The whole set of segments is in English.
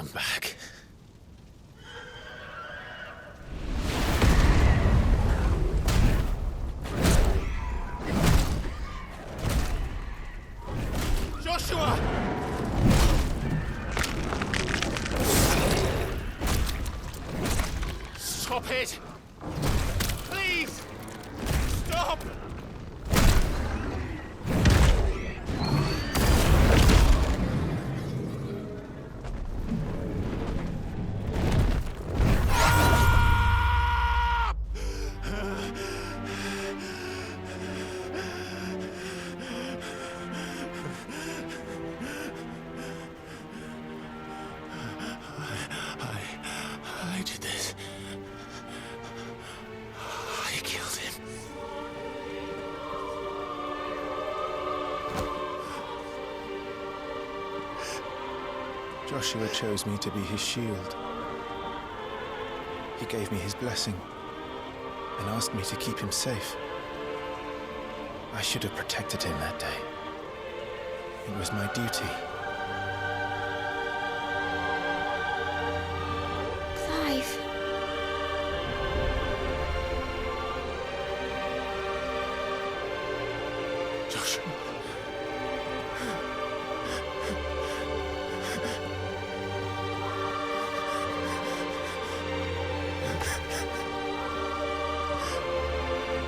come back. Joshua! Stop it! Please! Stop! I did this. I killed him. Joshua chose me to be his shield. He gave me his blessing and asked me to keep him safe. I should have protected him that day. It was my duty. Clive. Joshua.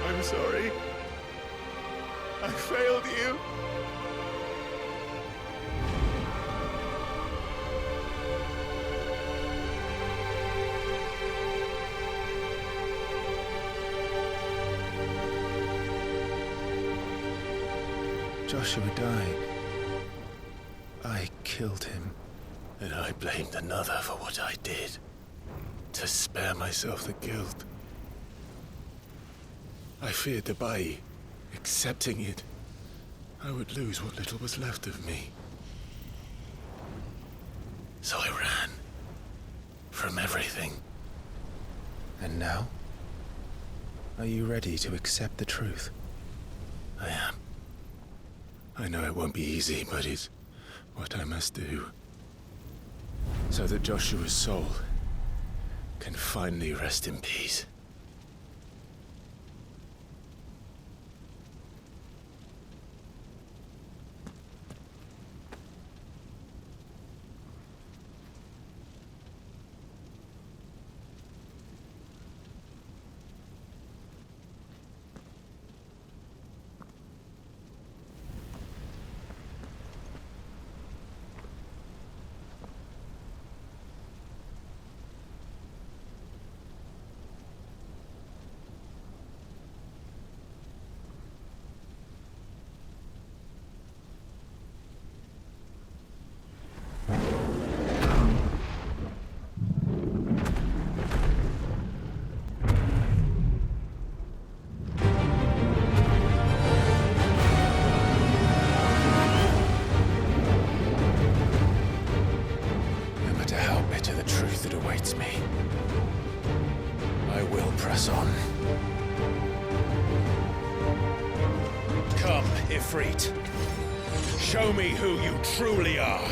I'm sorry. I failed you. Joshua died. I killed him. And I blamed another for what I did, to spare myself the guilt. I feared that by accepting it, I would lose what little was left of me. So I ran from everything. And now? Are you ready to accept the truth? I am. I know it won't be easy, but it's what I must do. So that Joshua's soul can finally rest in peace. Me. I will press on. Come, Ifrit. Show me who you truly are.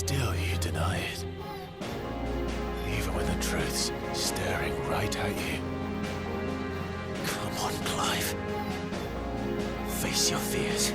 still you deny it. Even when the truth's staring right at you. Come on, Clive. Face your fears.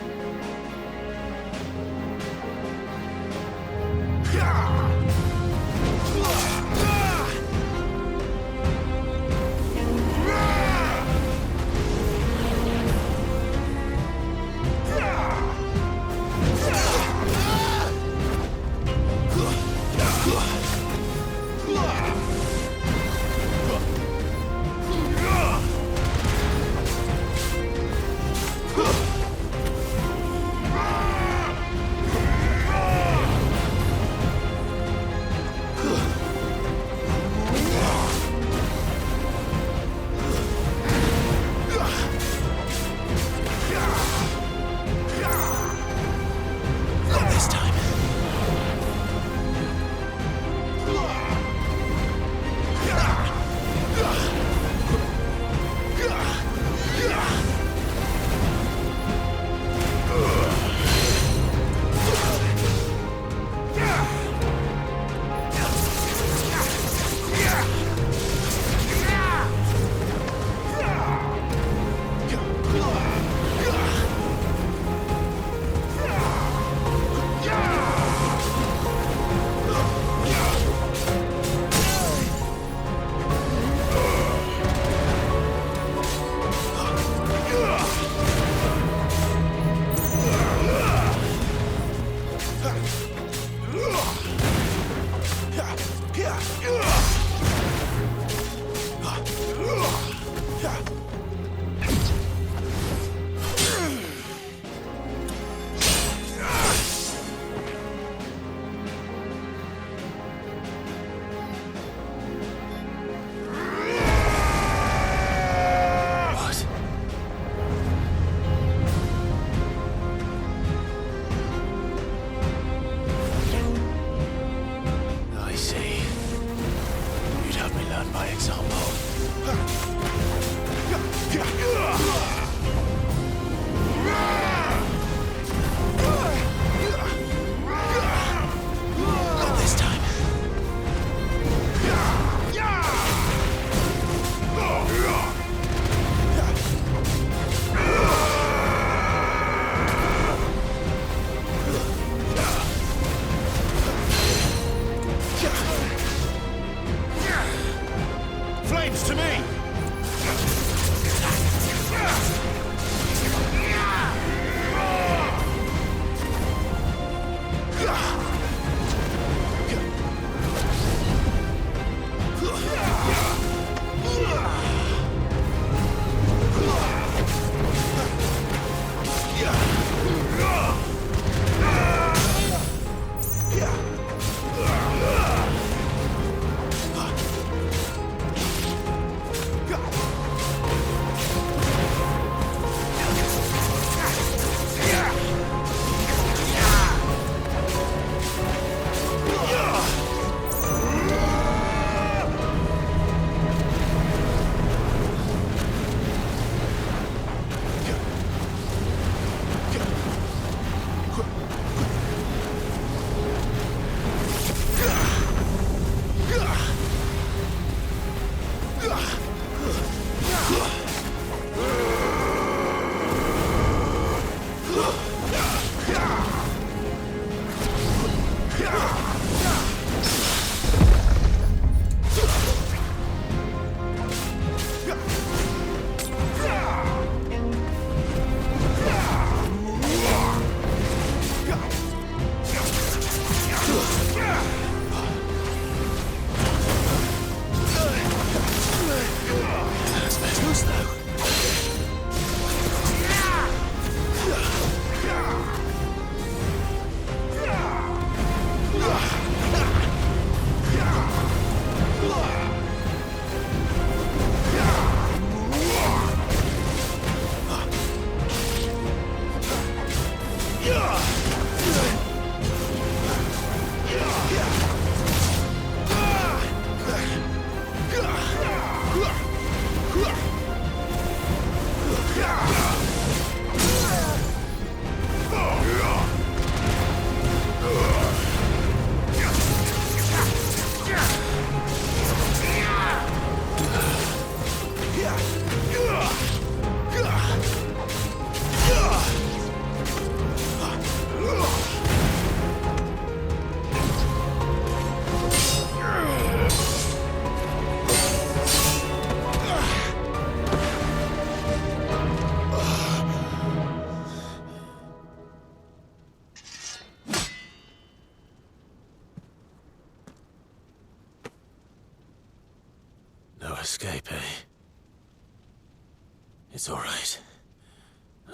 It's all right.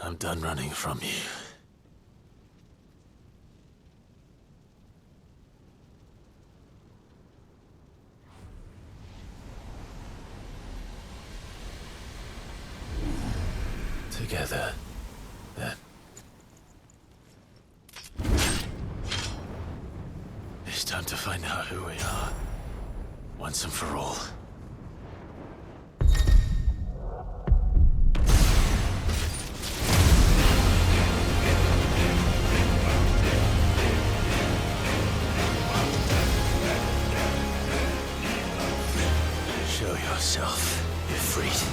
I'm done running from you. Together, then. It's time to find out who we are, once and for all. Show yourself, Ifrit.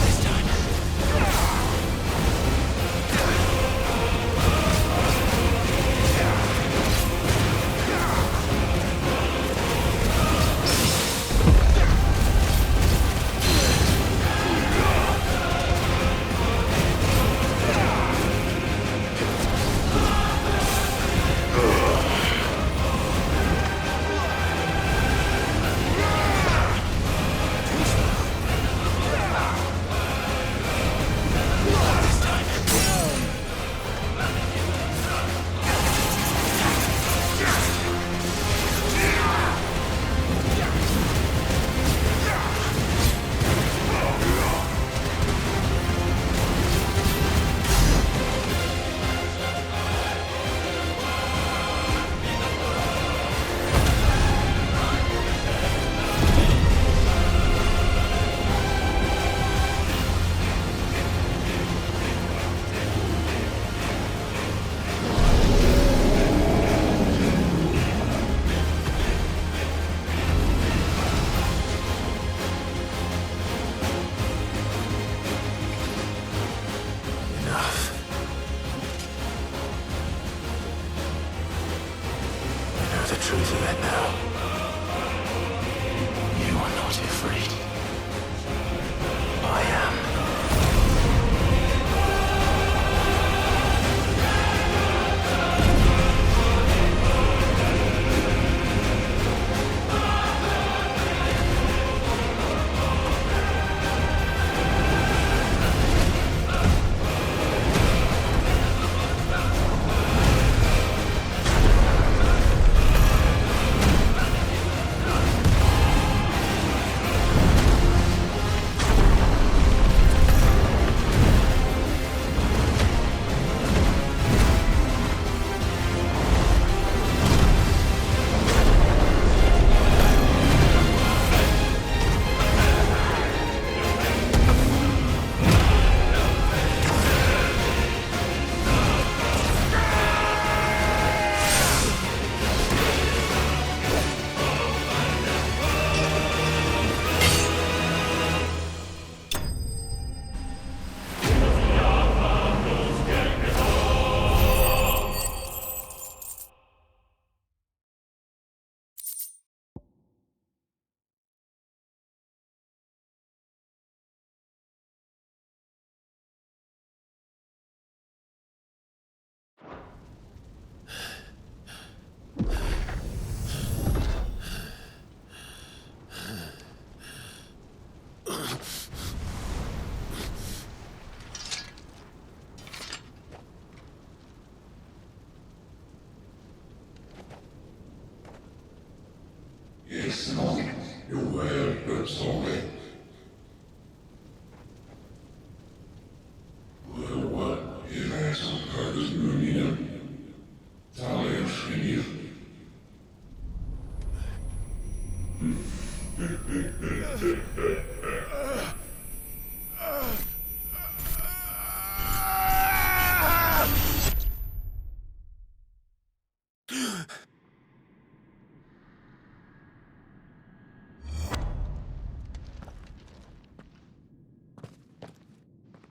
This time. truth of it now. You are not afraid. I am.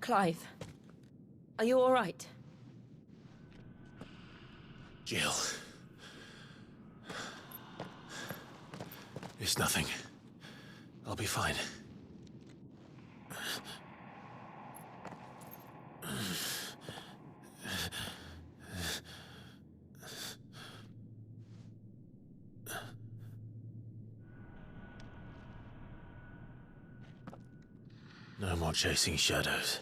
Clive, are you all right? Jill. It's nothing. I'll be fine. No more chasing shadows.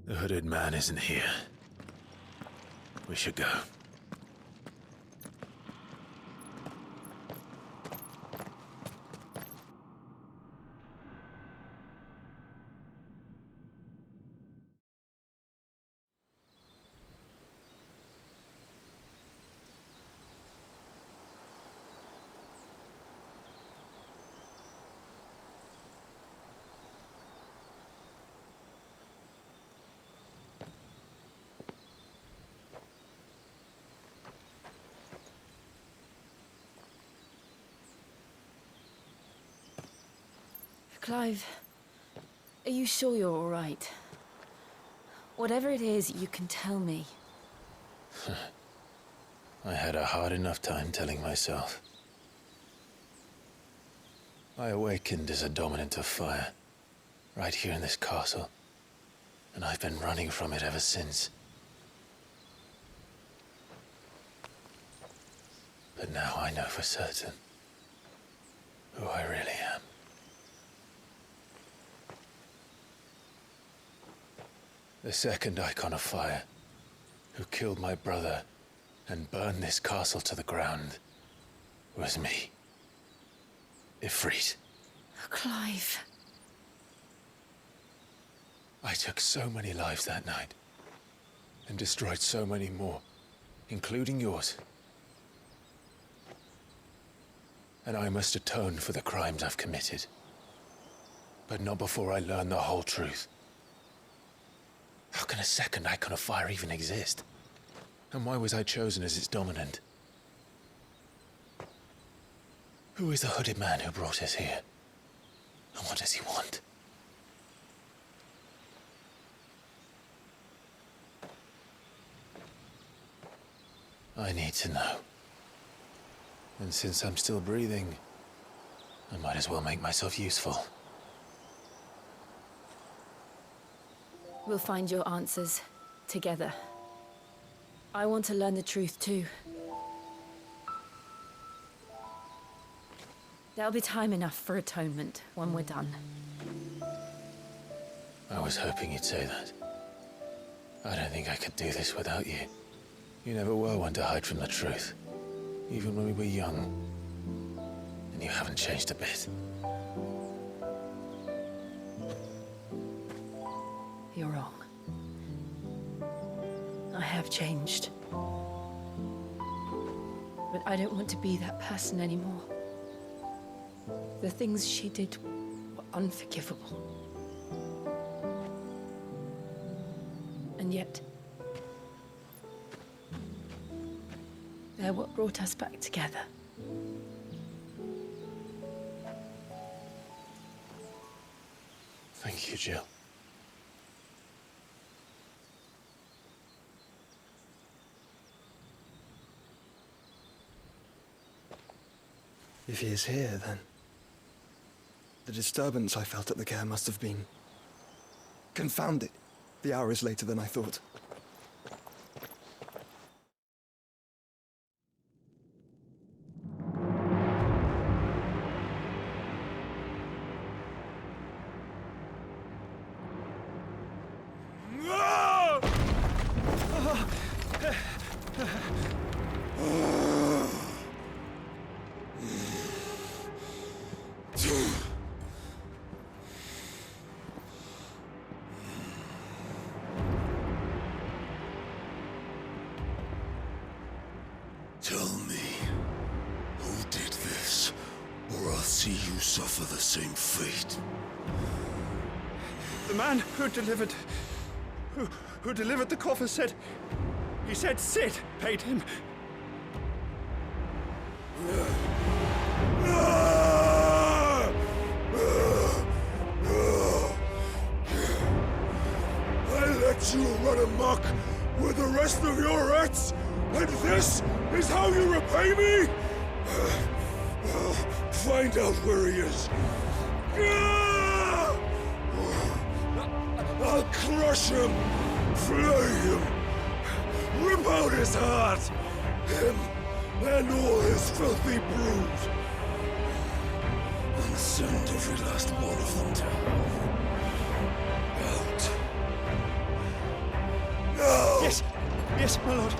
The hooded man isn't here. We should go. Clive, are you sure you're all right? Whatever it is, you can tell me. I had a hard enough time telling myself. I awakened as a dominant of fire, right here in this castle, and I've been running from it ever since. But now I know for certain who I really am. The second icon of fire, who killed my brother and burned this castle to the ground, was me. Ifrit. Clive. I took so many lives that night, and destroyed so many more, including yours. And I must atone for the crimes I've committed. But not before I learn the whole truth. How can a second icon of fire even exist? And why was I chosen as its dominant? Who is the hooded man who brought us here? And what does he want? I need to know. And since I'm still breathing, I might as well make myself useful. We'll find your answers together. I want to learn the truth too. There'll be time enough for atonement when we're done. I was hoping you'd say that. I don't think I could do this without you. You never were one to hide from the truth, even when we were young. And you haven't changed a bit. You're wrong. I have changed. But I don't want to be that person anymore. The things she did were unforgivable. And yet, they're what brought us back together. Thank you, Jill. If he is here, then the disturbance I felt at the care must have been confounded. The hour is later than I thought. Tell me, who did this, or I'll see you suffer the same fate. The man who delivered the coffer said... He said Sid paid him. I let you run amok with the rest of your rats, and this is how you repay me? Find out where he is. I'll crush him, flay him, rip out his heart, him and all his filthy brood. And send every last one of them to out. No! Yes, yes, my lord.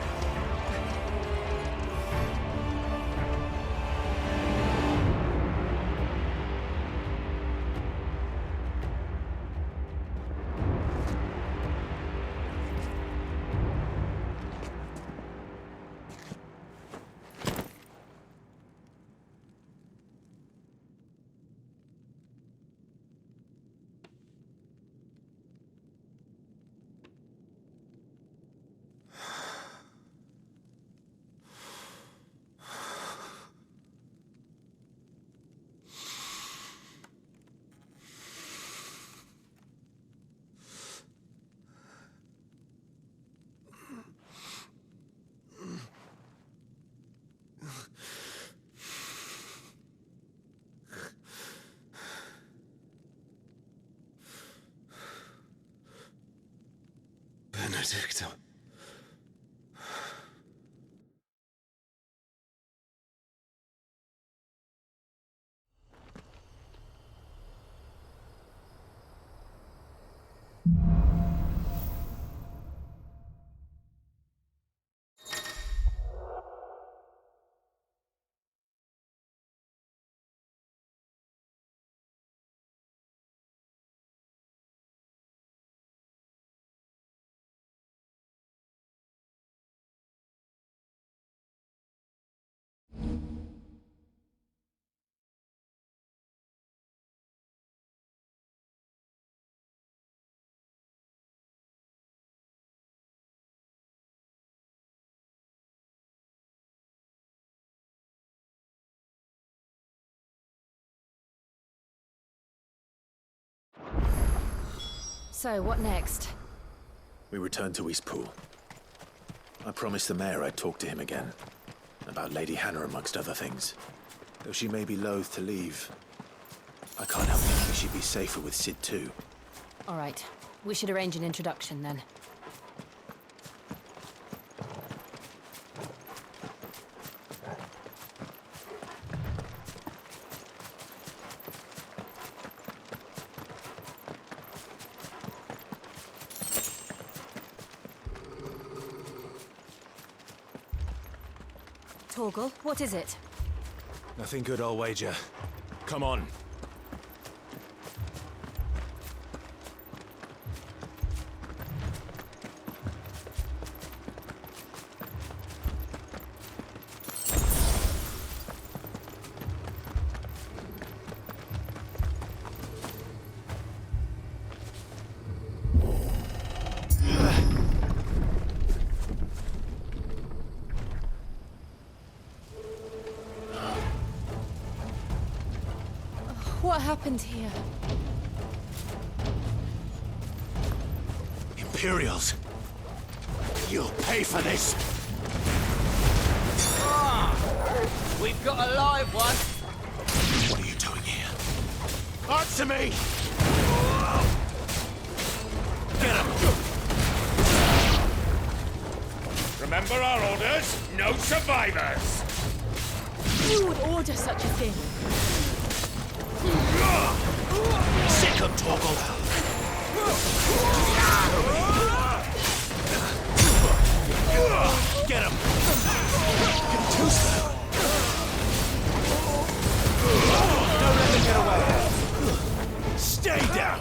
Benedicta. So, what next? We return to Eastpool. I promised the mayor I'd talk to him again. About Lady Hannah, amongst other things. Though she may be loath to leave, I can't help thinking she'd be safer with Sid too. All right. We should arrange an introduction then. Torgal, what is it? Nothing good, I'll wager. Come on. What happened here? Imperials! You'll pay for this! We've got a live one. What are you doing here? Answer me! Get him! Remember our orders? No survivors! Who would order such a thing? Sick of Torgal! Get him! You're too slow! Don't let them get away! Stay down!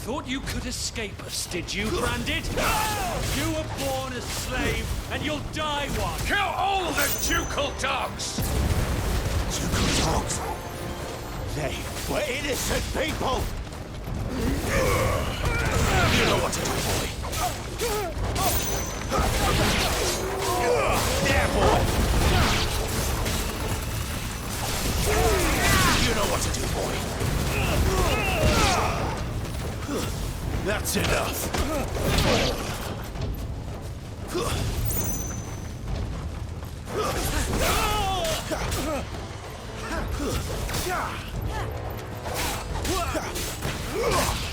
Thought you could escape us, did you, Branded? You were born a slave, and you'll die one! Kill all the ducal dogs! Ducal dogs! They were innocent people! You know what to do, boy! There, boy! You know what to do, boy! That's enough!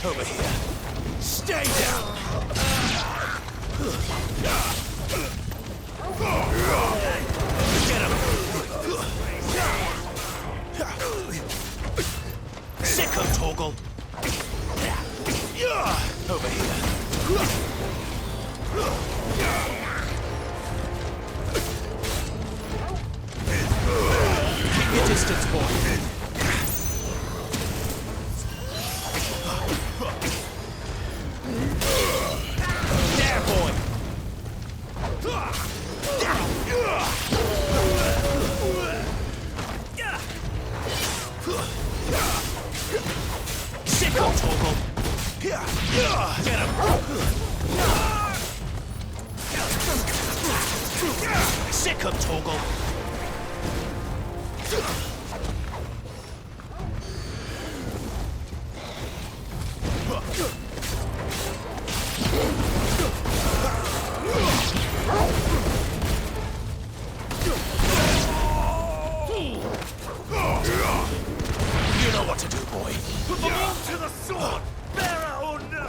Over here. Stay down! Get him! Sicko Torgal! Over here. Keep your distance, boy. There, boy! Sicko Torgal! Get him! Sicko Torgal! You know what to do, boy. Belong to the sword, bearer or no.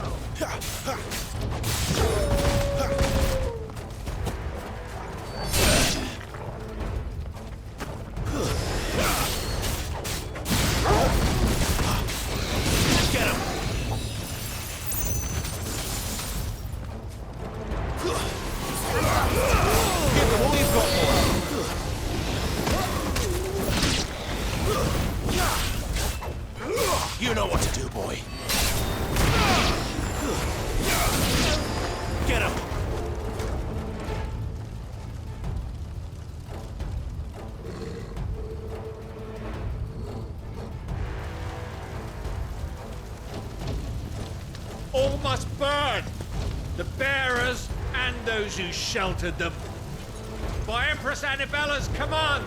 Get him. Give them all you've got, boy. You know what to do, boy. Get him! All must burn! The bearers and those who sheltered them. By Empress Annibella's command!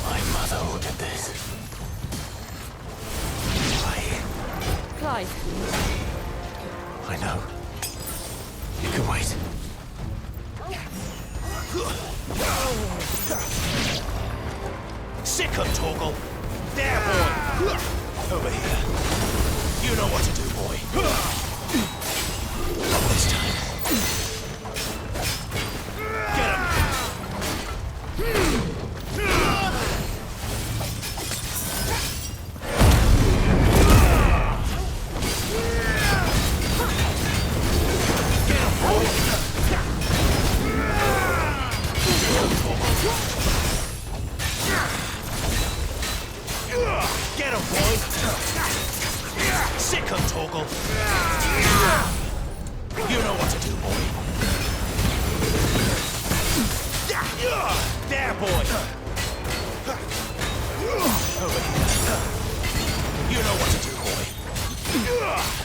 My mother ordered this. Clive, I know. You can wait. Sicko Torgal! There, boy! Over here. You know what to do, boy. Not this time. Get him! Get him, boy! Sicko Torgal! You know what to do, boy. There, boy! Over here. You know what to do, boy.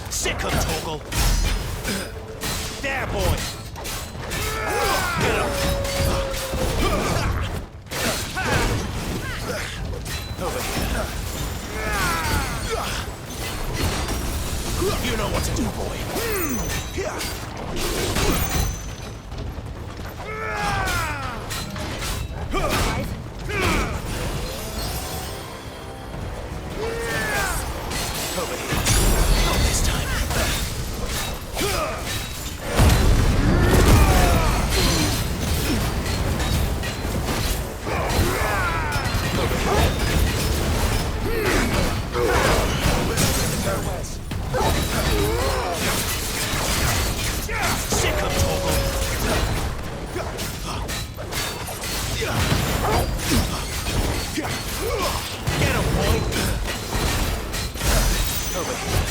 Sicko Torgal! There, boy! Get him! Over here. You know what to do, boy. Over here. Not this time. Sick of Torgal. Get him, boy. Over here.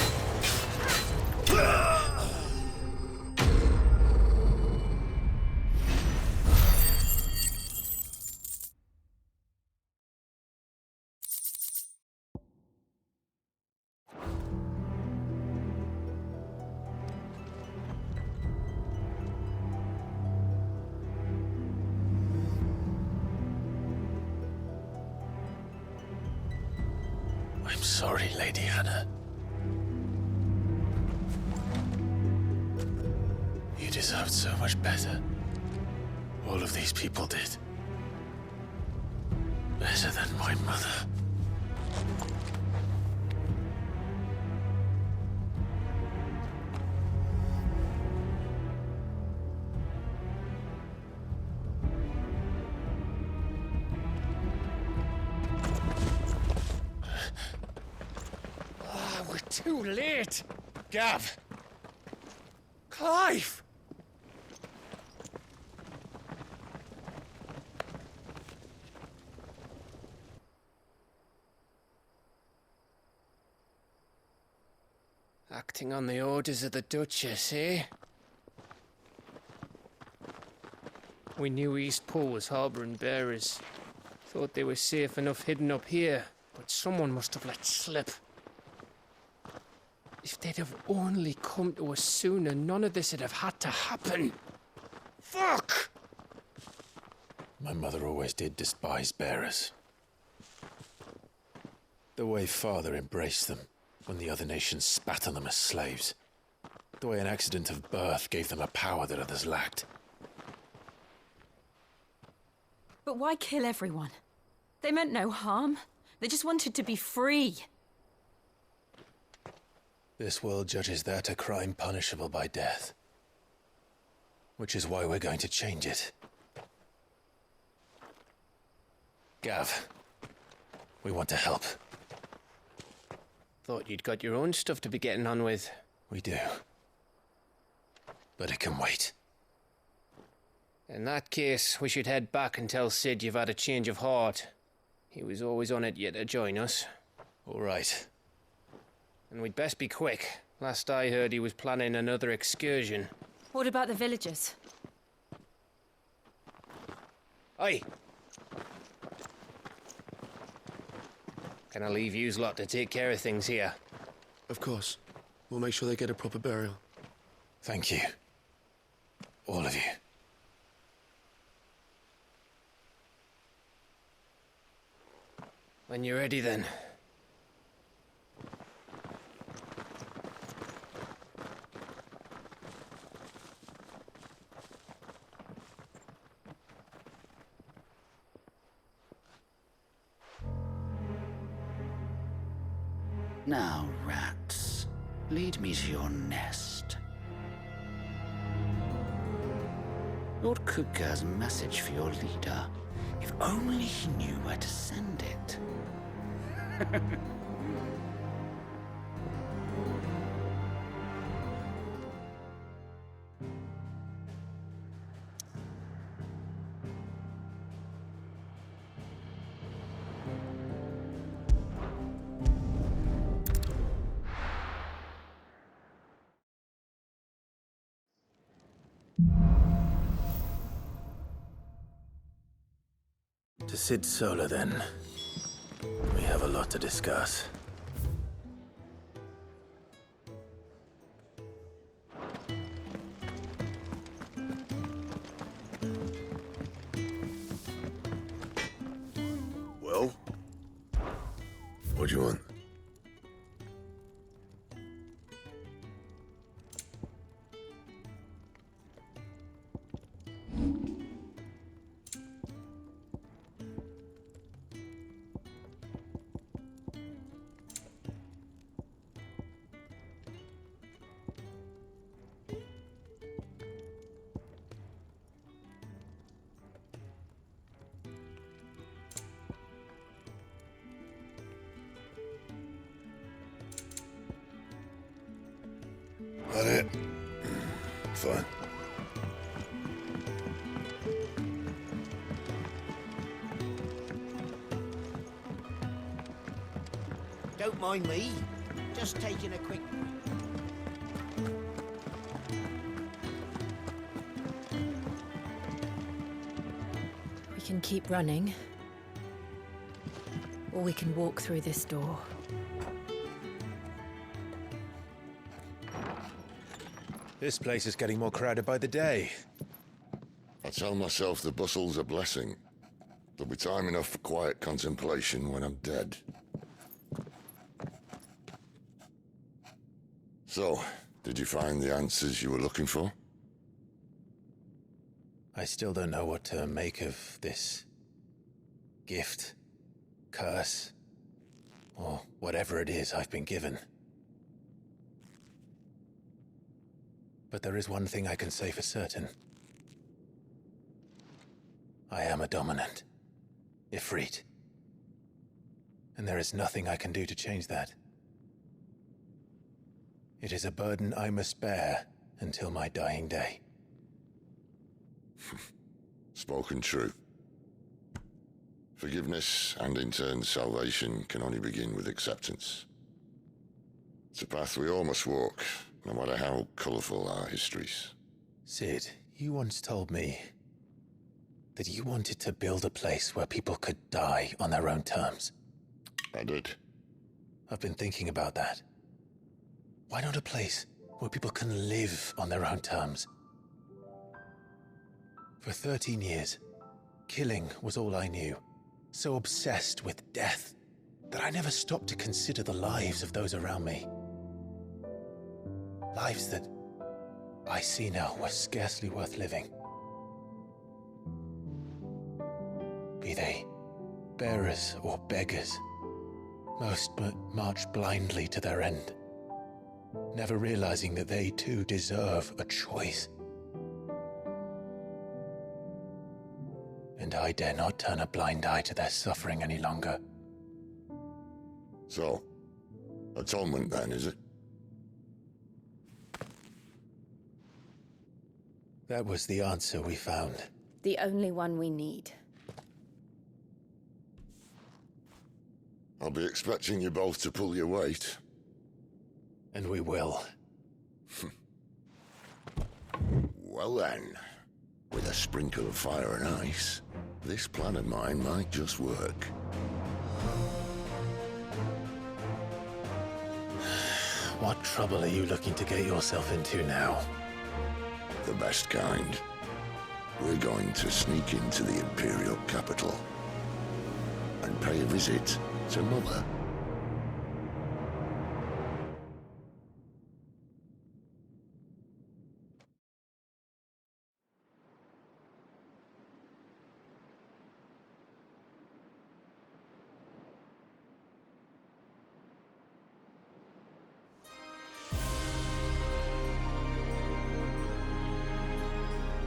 I'm sorry, Lady Hannah. You deserved so much better. All of these people did. Better than my mother. We're too late. Gav. Clive. Acting on the orders of the Duchess, eh? We knew Eastpool was harbouring bearers. Thought they were safe enough hidden up here, but someone must have let slip. If they'd have only come to us sooner, none of this would have had to happen. Fuck! My mother always did despise bearers. The way Father embraced them when the other nations spat on them as slaves. The way an accident of birth gave them a power that others lacked. But why kill everyone? They meant no harm. They just wanted to be free. This world judges that a crime punishable by death. Which is why we're going to change it. Gav, we want to help. Thought you'd got your own stuff to be getting on with. We do. But it can wait. In that case, we should head back and tell Sid you've had a change of heart. He was always on it yet to join us. All right. And we'd best be quick. Last I heard, he was planning another excursion. What about the villagers? Aye. Can I leave yous lot to take care of things here? Of course. We'll make sure they get a proper burial. Thank you. All of you. When you're ready, then. Now, rats, lead me to your nest. Lord Kupka has a message for your leader. If only he knew where to send it. To Sid Solar, then. We have a lot to discuss. Well? What do you want? That it? Fine. Don't mind me. Just taking a quick... We can keep running. Or we can walk through this door. This place is getting more crowded by the day. I tell myself the bustle's a blessing. There'll be time enough for quiet contemplation when I'm dead. So, did you find the answers you were looking for? I still don't know what to make of this gift, curse, or whatever it is I've been given. But there is one thing I can say for certain. I am a dominant, Ifrit. And there is nothing I can do to change that. It is a burden I must bear until my dying day. Spoken true. Forgiveness, and in turn salvation, can only begin with acceptance. It's a path we all must walk, no matter how colourful our histories. Sid, you once told me that you wanted to build a place where people could die on their own terms. I did. I've been thinking about that. Why not a place where people can live on their own terms? For 13 years, killing was all I knew. So obsessed with death that I never stopped to consider the lives of those around me. Lives that I see now were scarcely worth living. Be they bearers or beggars, most march blindly to their end, never realizing that they too deserve a choice. And I dare not turn a blind eye to their suffering any longer. So, atonement then, is it? That was the answer we found. The only one we need. I'll be expecting you both to pull your weight. And we will. Well then, with a sprinkle of fire and ice, this plan of mine might just work. What trouble are you looking to get yourself into now? The best kind. We're going to sneak into the Imperial capital and pay a visit to Mother.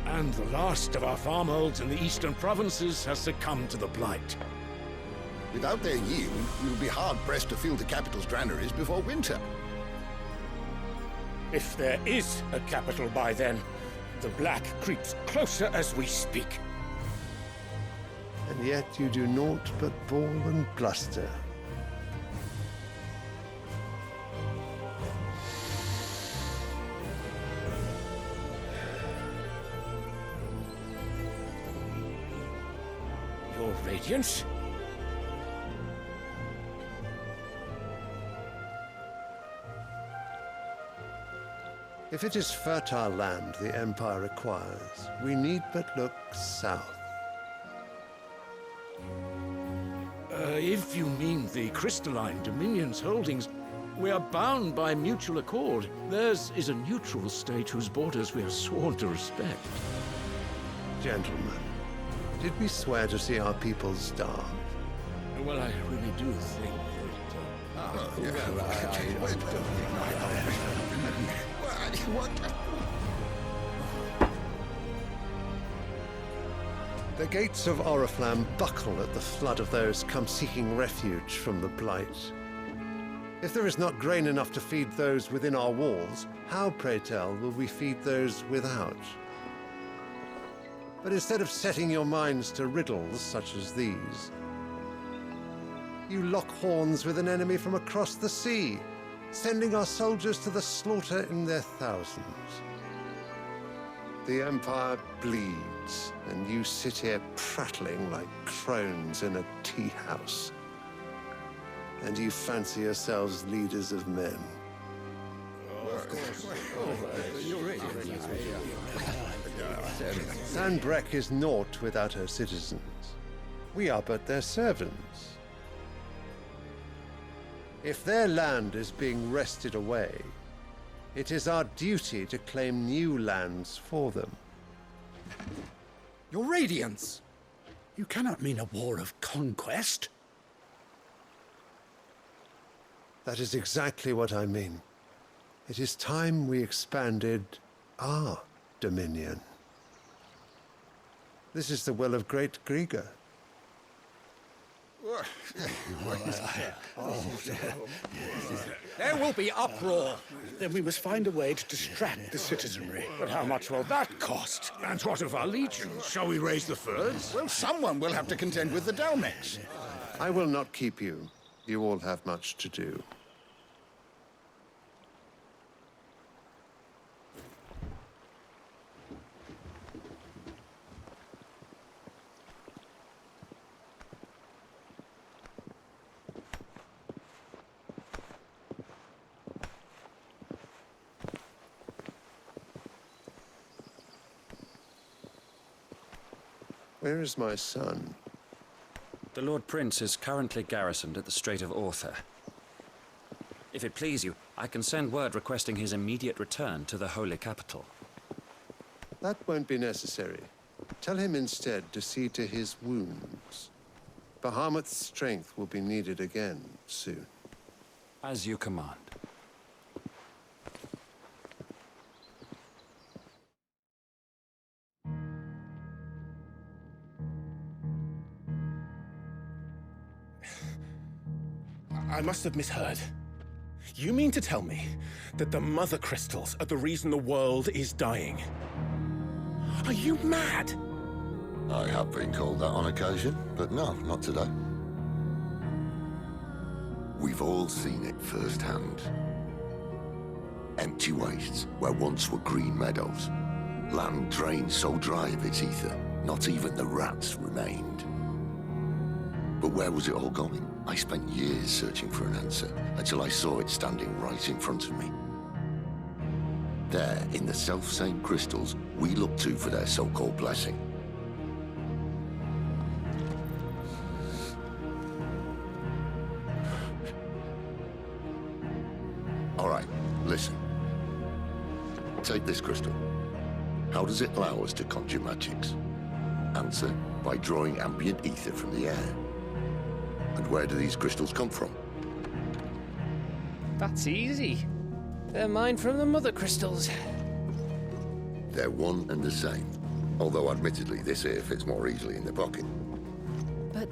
And the last of our farmholds in the eastern provinces has succumbed to the blight. Without their yield, we will be hard-pressed to fill the capital's granaries before winter. If there is a capital by then, the black creeps closer as we speak. And yet you do naught but bawl and bluster. Your Radiance? If it is fertile land the Empire requires, we need but look south. If you mean the crystalline Dominion's holdings, we are bound by mutual accord. Theirs is a neutral state whose borders we are sworn to respect. Gentlemen, did we swear to see our people starve? Well, I really do think The gates of Oriflamme buckle at the flood of those come seeking refuge from the blight. If there is not grain enough to feed those within our walls, how, pray tell, will we feed those without? But instead of setting your minds to riddles such as these, you lock horns with an enemy from across the sea, sending our soldiers to the slaughter in their thousands. The Empire bleeds, and you sit here prattling like crones in a tea house. And you fancy yourselves leaders of men. Sandbreck is naught without her citizens. We are but their servants. If their land is being wrested away, it is our duty to claim new lands for them. Your radiance! You cannot mean a war of conquest. That is exactly what I mean. It is time we expanded our dominion. This is the will of great Grieger. There will be uproar. Then we must find a way to distract the citizenry. But how much will that cost? And what of our legions? Shall we raise the furs? Well, someone will have to contend with the Dalmex. I will not keep you. You all have much to do. Where is my son? The Lord Prince is currently garrisoned at the Strait of Author. If it please you, I can send word requesting his immediate return to the Holy Capital. That won't be necessary. Tell him instead to see to his wounds. Bahamut's strength will be needed again soon. As you command. I must have misheard. You mean to tell me that the Mother Crystals are the reason the world is dying? Are you mad? I have been called that on occasion, but no, not today. We've all seen it firsthand. Empty wastes where once were green meadows. Land drained so dry of its ether, not even the rats remained. But where was it all going? I spent years searching for an answer, until I saw it standing right in front of me. There, in the self-same crystals we look to for their so-called blessing. All right, listen. Take this crystal. How does it allow us to conjure magics? Answer, by drawing ambient ether from the air. And where do these crystals come from? That's easy. They're mine from the Mother Crystals. They're one and the same. Although admittedly this here fits more easily in the pocket. But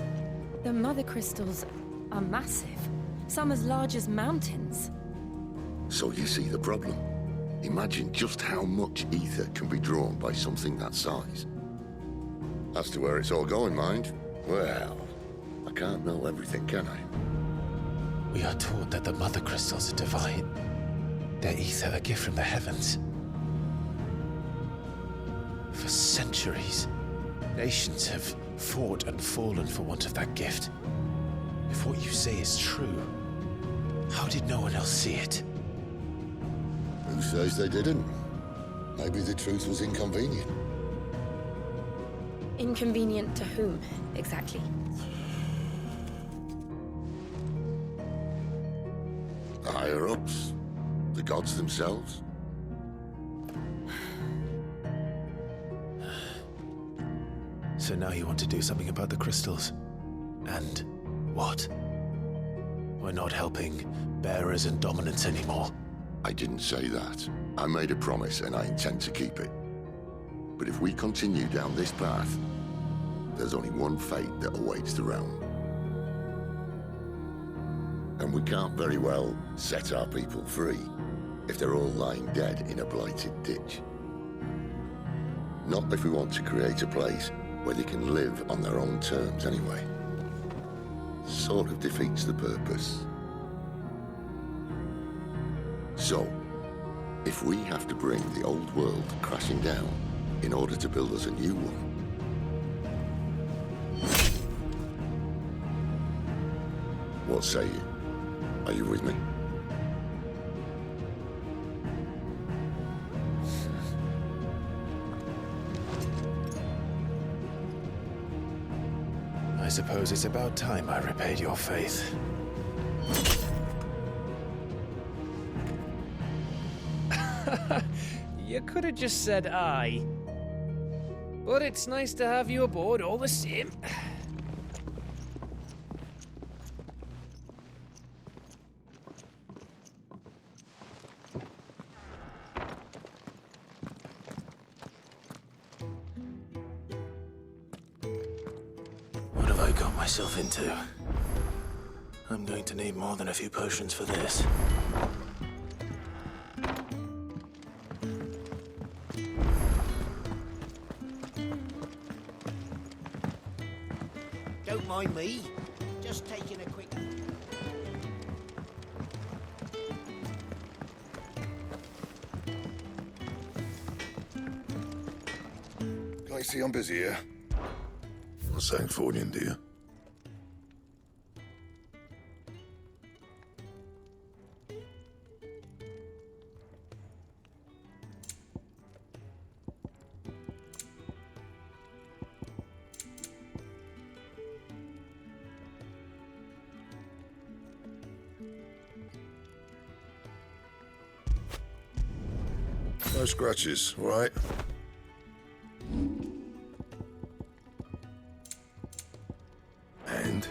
the Mother Crystals are massive. Some as large as mountains. So you see the problem. Imagine just how much ether can be drawn by something that size. As to where it's all going, mind, well, I can't know everything, can I? We are taught that the Mother Crystals are divine. Their ether a gift from the heavens. For centuries, nations have fought and fallen for want of that gift. If what you say is true, how did no one else see it? Who says they didn't? Maybe the truth was inconvenient. Inconvenient to whom, exactly? The higher-ups? The gods themselves? So now you want to do something about the crystals? And what? We're not helping bearers and dominants anymore. I didn't say that. I made a promise and I intend to keep it. But if we continue down this path, there's only one fate that awaits the realm. And we can't very well set our people free if they're all lying dead in a blighted ditch. Not if we want to create a place where they can live on their own terms anyway. Sort of defeats the purpose. So, if we have to bring the old world crashing down in order to build us a new one, what say you? Are you with me? I suppose it's about time I repaid your faith. You could have just said aye. But it's nice to have you aboard all the same. What have I got myself into? I'm going to need more than a few potions for this. Don't mind me. Just taking a quick... I see I'm busy here. What's saying for you, dear? No scratches, all right? And?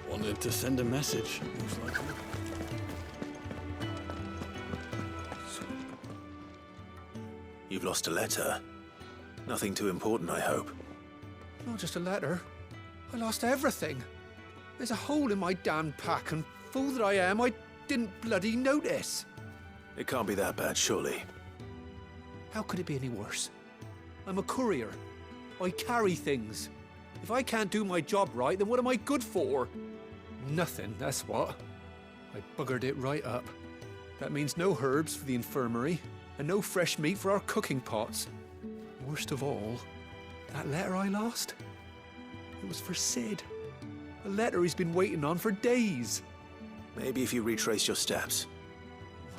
Wanted to send a message, most likely. You've lost a letter. Nothing too important, I hope. Not just a letter. I lost everything. There's a hole in my damn pack, and fool that I am, I didn't bloody notice. It can't be that bad, surely. How could it be any worse? I'm a courier. I carry things. If I can't do my job right, then what am I good for? Nothing, that's what. I buggered it right up. That means no herbs for the infirmary, and no fresh meat for our cooking pots. Worst of all, that letter I lost, it was for Sid. A letter he's been waiting on for days. Maybe if you retrace your steps.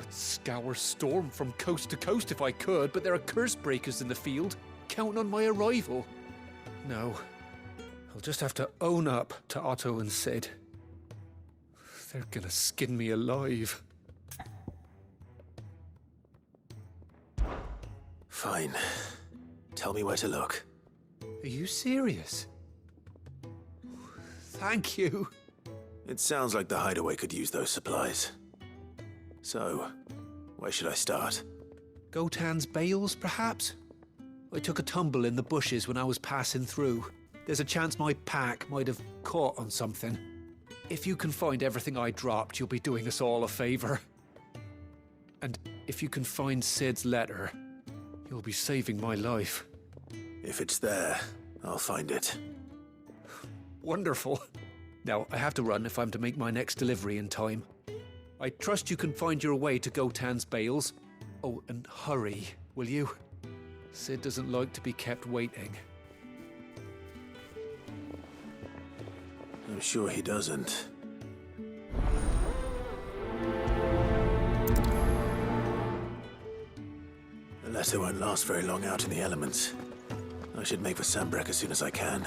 I'd scour Storm from coast to coast if I could, but there are curse breakers in the field, counting on my arrival. No, I'll just have to own up to Otto and Sid. They're gonna skin me alive. Fine. Tell me where to look. Are you serious? Thank you. It sounds like the hideaway could use those supplies. So, where should I start? Gotan's bales, perhaps? I took a tumble in the bushes when I was passing through. There's a chance my pack might have caught on something. If you can find everything I dropped, you'll be doing us all a favor. And if you can find Sid's letter, you'll be saving my life. If it's there, I'll find it. Wonderful. Now, I have to run if I'm to make my next delivery in time. I trust you can find your way to Gotan's bales. Oh, and hurry, will you? Sid doesn't like to be kept waiting. I'm sure he doesn't. The letter won't last very long out in the elements. I should make for Sambrek as soon as I can.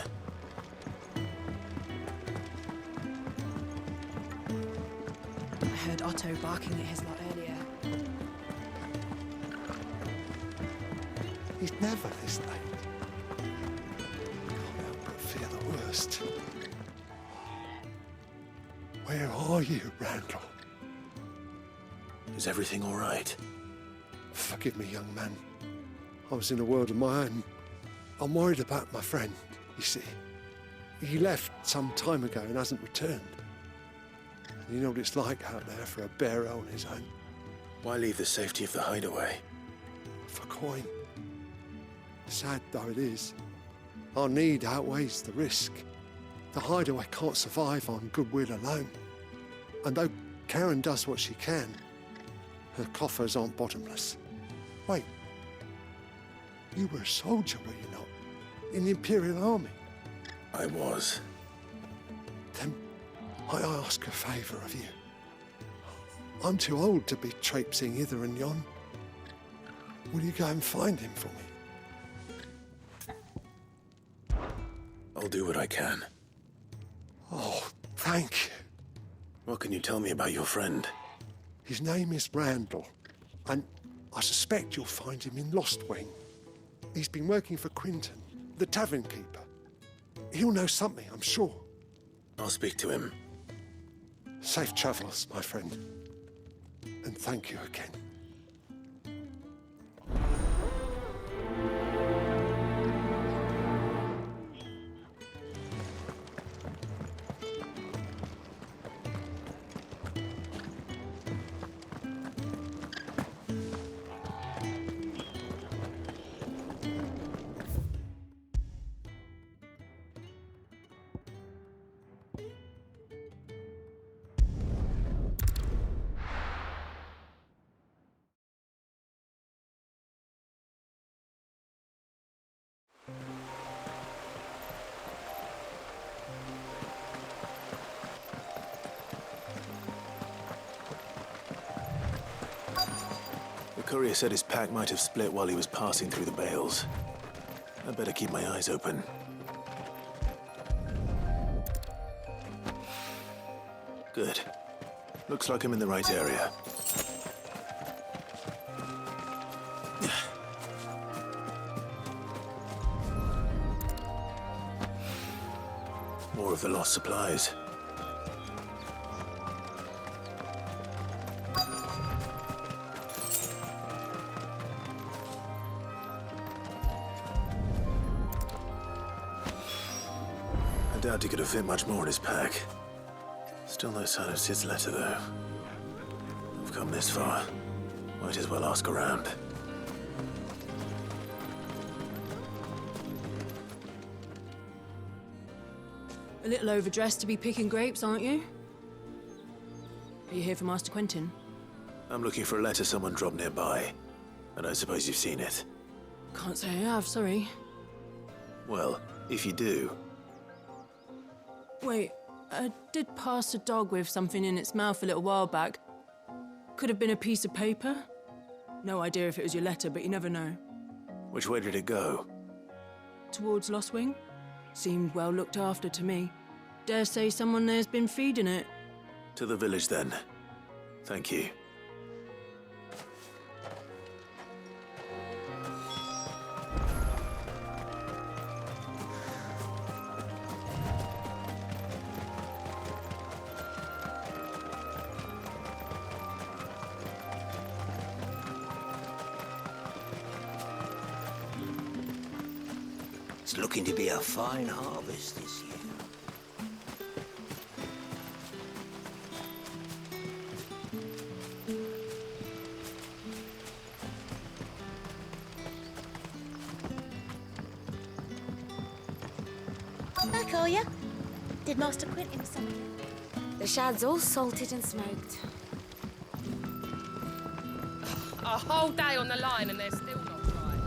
I heard Otto barking at his lot earlier. He's never this late. Can't help but fear the worst. Where are you, Randall? Is everything all right? Forgive me, young man. I was in a world of my own. I'm worried about my friend, you see. He left some time ago and hasn't returned. And you know what it's like out there for a bearer on his own. Why leave the safety of the hideaway? For coin. Sad though it is, our need outweighs the risk. The hideaway can't survive on goodwill alone. And though Karen does what she can, her coffers aren't bottomless. Wait, you were a soldier, were you not? In the Imperial Army? I was. Then I ask a favour of you. I'm too old to be traipsing hither and yon. Will you go and find him for me? I'll do what I can. Oh, thank you. What can you tell me about your friend? His name is Randall, and I suspect you'll find him in Lost Wing. He's been working for Quinton, the tavern keeper. He'll know something, I'm sure. I'll speak to him. Safe travels, my friend. And thank you again. The courier said his pack might have split while he was passing through the bales. I'd better keep my eyes open. Good. Looks like I'm in the right area. More of the lost supplies. I doubt he could have fit much more in his pack. Still no sign of Sid's letter, though. I've come this far. Might as well ask around. A little overdressed to be picking grapes, aren't you? Are you here for Master Quentin? I'm looking for a letter someone dropped nearby. I don't suppose you've seen it. Can't say I have, sorry. Well, if you do... Wait, I did pass a dog with something in its mouth a little while back. Could have been a piece of paper. No idea if it was your letter, but you never know. Which way did it go? Towards Lost Wing? Seemed well looked after to me. Dare say someone there's been feeding it. To the village, then. Thank you. It's looking to be a fine harvest this year. I call ya. Did Master Quentin summon you? The shad's all salted and smoked. A whole day on the line and they're still not dry.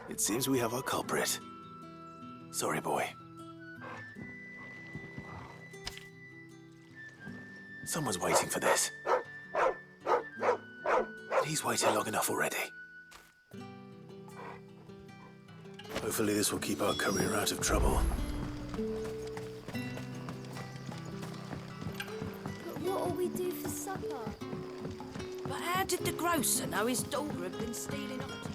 It seems we have our culprit. Sorry, boy. Someone's waiting for this. And he's waited long enough already. Hopefully this will keep our courier out of trouble. But what'll we do for supper? But how did the grocer know his daughter had been stealing off?